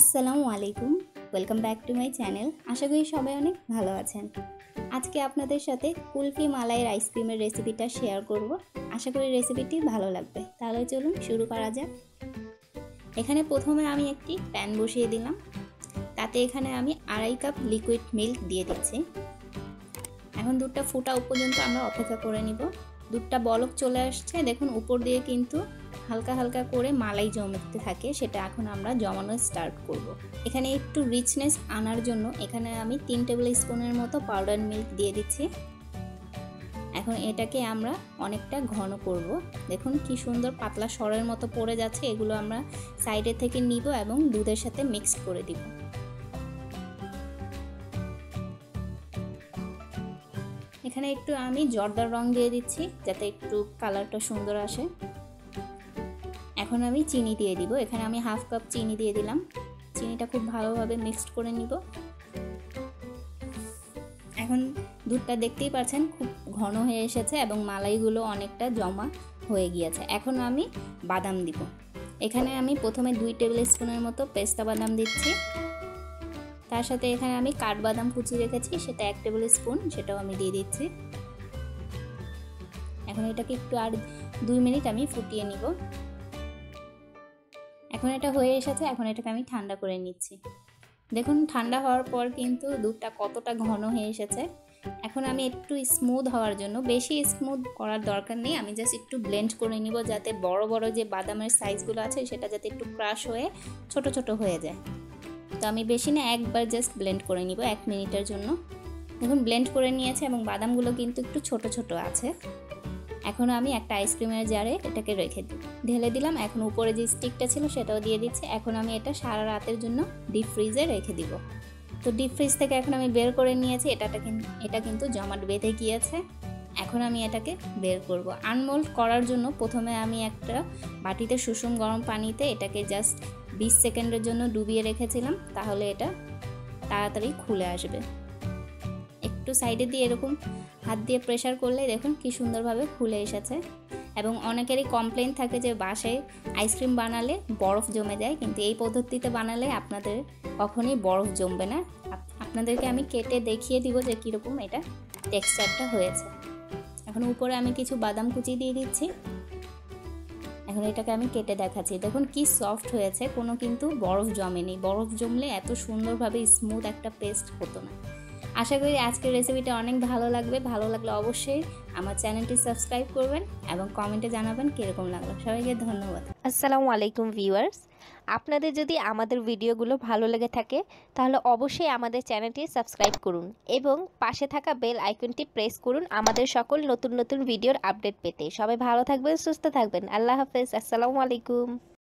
আসসালামু আলাইকুম, welcome back to my channel. আশা করি সবাই অনেক ভালো আছেন। আজকে আপনাদের সাথে কুলফি মালাইয়ের আইসক্রিমের রেসিপিটা শেয়ার করব। আশা করি রেসিপিটি ভালো লাগবে। তাহলে চলুন শুরু করা যাক। এখানে প্রথমে আমি একটি প্যান বসিয়ে দিলাম। তাতে এখানে আমি 2.5 কাপ লিকুইড মিল্ক দিয়ে দিচ্ছি। এখন দুধটা ফোটা পর্যন্ত আমরা অপেক্ষা করে নিব। দুধটা বলক চলে আসছে, দেখুন উপর দিয়ে কিন্তু হালকা হালকা করে মালাই জমতে থাকে, সেটা এখন আমরা জমানো স্টার্ট করব। এখানে একটু রিচনেস আনার জন্য এখানে আমি 3 টেবিল স্পুনের মতো পাউডার মিল্ক দিয়ে দিচ্ছি। এখন এটাকে আমরা অনেকটা ঘন করব। দেখুন কি সুন্দর পাতলা সরের মতো পড়ে যাচ্ছে। এগুলো আমরা সাইডে থেকে নিব এবং দুধের সাথে মিক্স করে দিব। এখানে একটু আমি জর্দার রং দিয়ে দিচ্ছি যাতে একটু কালারটা সুন্দর আসে। এখন আমি চিনি দিয়ে দিব। এখানে আমি 1/2 কাপ চিনি দিয়ে দিলাম। চিনিটা খুব ভালোভাবে মিক্সড করে নিব। এখন দুধটা দেখতেই পাচ্ছেন খুব ঘন হয়ে এসেছে এবং মালাইগুলো অনেকটা জমা হয়ে গিয়েছে। এখন আমি বাদাম দিব। এখানে আমি প্রথমে 2 টেবিল স্পুনের মতো পেস্তা বাদাম দিচ্ছি। তার সাথে এখানে আমি কাঠবাদাম কুচি রেখেছি, সেটা 1 টেবিল স্পুন, সেটাও আমি দিয়ে দিচ্ছি। এখন এটাকে একটু আর 2 মিনিট আমি ফুটিয়ে নিব। এখন এটা হয়ে এসেছে। এখন এটাকে আমি ঠান্ডা করে নিচ্ছি। দেখুন ঠান্ডা হওয়ার পর কিন্তু দুধটা কতটা ঘন হয়ে এসেছে। এখন আমি একটু স্মুথ হওয়ার জন্য, বেশি স্মুথ করার দরকার নেই, আমি জাস্ট একটু ব্লেন্ড করে নিব যাতে বড় বড় যে বাদামের সাইজগুলো আছে সেটা যাতে একটু ক্রাশ হয়ে ছোট ছোট হয়ে যায়। তো আমি বেশি না, একবার জাস্ট ব্লেন্ড করে নিব 1 মিনিটের জন্য। দেখুন ব্লেন্ড করে নিয়েছে এবং বাদামগুলো কিন্তু একটু ছোট ছোট আছে। এখন আমি একটা আইসক্রিমের জারে এটাকে রেখে ঢেলে দিলাম। এখন উপরে যে স্টিকটা ছিল সেটাও দিয়ে দিচ্ছি। এখন আমি এটা সারা রাতের জন্য ডিপ ফ্রিজে রেখে দিব। তো ডিপ ফ্রিজ থেকে এখন আমি বের করে নিয়েছি। এটা কিন্তু জমাট বেঁধে গিয়েছে। এখন আমি এটাকে বের করব। আনমোল্ড করার জন্য প্রথমে আমি একটা বাটিতে সুষুম গরম পানিতে এটাকে জাস্ট 20 সেকেন্ডের জন্য ডুবিয়ে রেখেছিলাম, তাহলে এটা তাড়াতাড়ি খুলে আসবে। একটু সাইডে দিয়ে এরকম হাত দিয়ে প্রেসার করলে দেখুন কি সুন্দরভাবে খুলে এসেছে। এবং অনেকেরই কমপ্লেন থাকে যে বাসায় আইসক্রিম বানালে বরফ জমে যায়, কিন্তু এই পদ্ধতিতে বানালে আপনাদের কখনোই বরফ জমবে না। আপনাদেরকে আমি কেটে দেখিয়ে দিব যে কীরকম এটা টেক্সচারটা হয়েছে। এখন উপরে আমি কিছু বাদাম কুচি দিয়ে দিচ্ছি। এখন এটাকে আমি কেটে দেখাচ্ছি। দেখুন কি সফট হয়েছে, কোনো কিন্তু বরফ জমেনি। বরফ জমলে এত সুন্দরভাবে স্মুথ একটা পেস্ট হতো না। আশা করি আজকের রেসিপিটা অনেক ভালো লাগবে। ভালো লাগলে অবশ্যই আমার চ্যানেলটি সাবস্ক্রাইব করবেন এবং কমেন্টে জানাবেন কীরকম লাগলো। সবাইকে ধন্যবাদ। আসসালামু আলাইকুম ভিউয়ার্স, আপনাদের যদি আমাদের ভিডিওগুলো ভালো লেগে থাকে তাহলে অবশ্যই আমাদের চ্যানেলটি সাবস্ক্রাইব করুন এবং পাশে থাকা বেল আইকনটি প্রেস করুন আমাদের সকল নতুন নতুন ভিডিওর আপডেট পেতে। সবাই ভালো থাকবেন, সুস্থ থাকবেন। আল্লাহ হাফেজ। আসসালামু আলাইকুম।